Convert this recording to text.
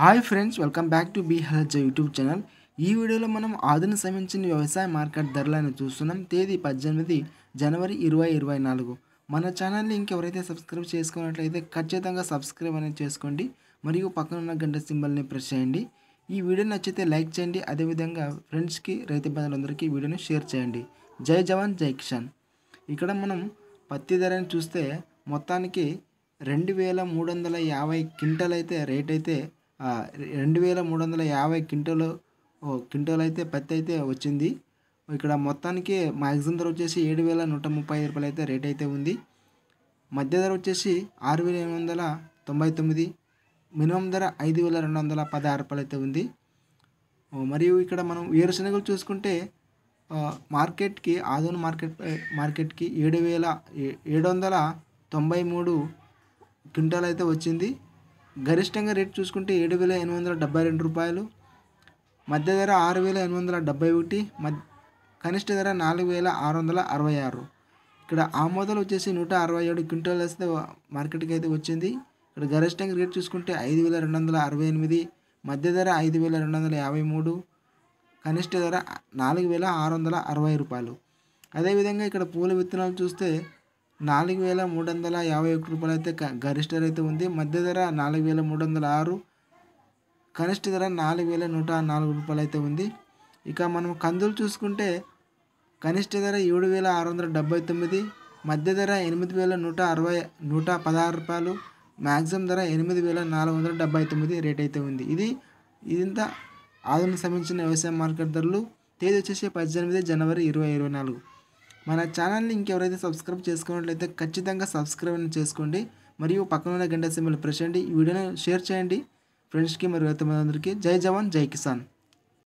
Hi friends, welcome back to B health YouTube channel. ఈ వీడియోలో మనం ఆధునిక సంబంధించిన వ్యవసాయ మార్కెట్ ధరలను చూస్తున్నాం. తేదీ 18 జనవరి 2024. మన ఛానల్ని ఇంకెవరైతే సబ్స్క్రైబ్ చేసుకున్నట్లయితే ఖచ్చితంగా సబ్స్క్రైబ్ అనేది చేసుకోండి. మరియు పక్కన ఉన్న గంట సింబల్ని ప్రెస్ చేయండి. ఈ వీడియో నచ్చితే లైక్ చేయండి. అదేవిధంగా ఫ్రెండ్స్కి, రైతు బంధువులందరికీ వీడియోని షేర్ చేయండి. జై జవాన్ జై కిసాన్. ఇక్కడ మనం పత్తి ధరని చూస్తే మొత్తానికి 2350 క్వింటల్ అయితే రేట్ అయితే 2350 క్వింటల్ అయితే పత్తి అయితే వచ్చింది. ఇక్కడ మొత్తానికి మ్యాక్సిమం ధర వచ్చేసి 7135 రూపాయలు అయితే రేట్ అయితే ఉంది. మధ్య ధర వచ్చేసి 6899, మినిమం ధర 5216 రూపాయలు అయితే ఉంది. మరియు ఇక్కడ మనం వేరుశనగలు చూసుకుంటే మార్కెట్కి ఆధునిక మార్కెట్కి 7793 క్వింటాల్ అయితే వచ్చింది. గరిష్టంగా రేట్ చూసుకుంటే 7872 రూపాయలు, మధ్య ధర 6871, కనిష్ట ధర 4666. ఇక్కడ ఆమోదాలు వచ్చేసి 167 క్వింటాల్ వస్తే మార్కెట్కి అయితే వచ్చింది. ఇక్కడ గరిష్టంగా రేట్ చూసుకుంటే 5268, మధ్య ధర 5253, కనిష్ట ధర 4660 రూపాయలు. అదేవిధంగా ఇక్కడ పూల విత్తనాలు చూస్తే 4351 రూపాయలు అయితే గరిష్ట అయితే ఉంది. మధ్య ధర 4306, కనిష్ట ధర 4104 రూపాయలు అయితే ఉంది. ఇక మనం కందులు చూసుకుంటే కనిష్ట ధర 7679, మధ్య ధర 8116 రూపాయలు, మ్యాక్సిమం ధర 8479 రేట్ అయితే ఉంది. ఇదంతా ఆధునిక సంబంధించిన వ్యవసాయ మార్కెట్ ధరలు. తేదీ వచ్చేసి 18 జనవరి 2024. మన ఛానల్ని ఇంకెవరైతే సబ్స్క్రైబ్ చేసుకున్నట్లయితే ఖచ్చితంగా సబ్స్క్రైబ్ చేసుకోండి. మరియు పక్కన ఉన్న గంట సింబల్ ప్రెస్ చేయండి. ఈ వీడియోని షేర్ చేయండి ఫ్రెండ్స్కి మరియు రైతు బంధువులందరికీ. జై జవాన్ జై కిసాన్.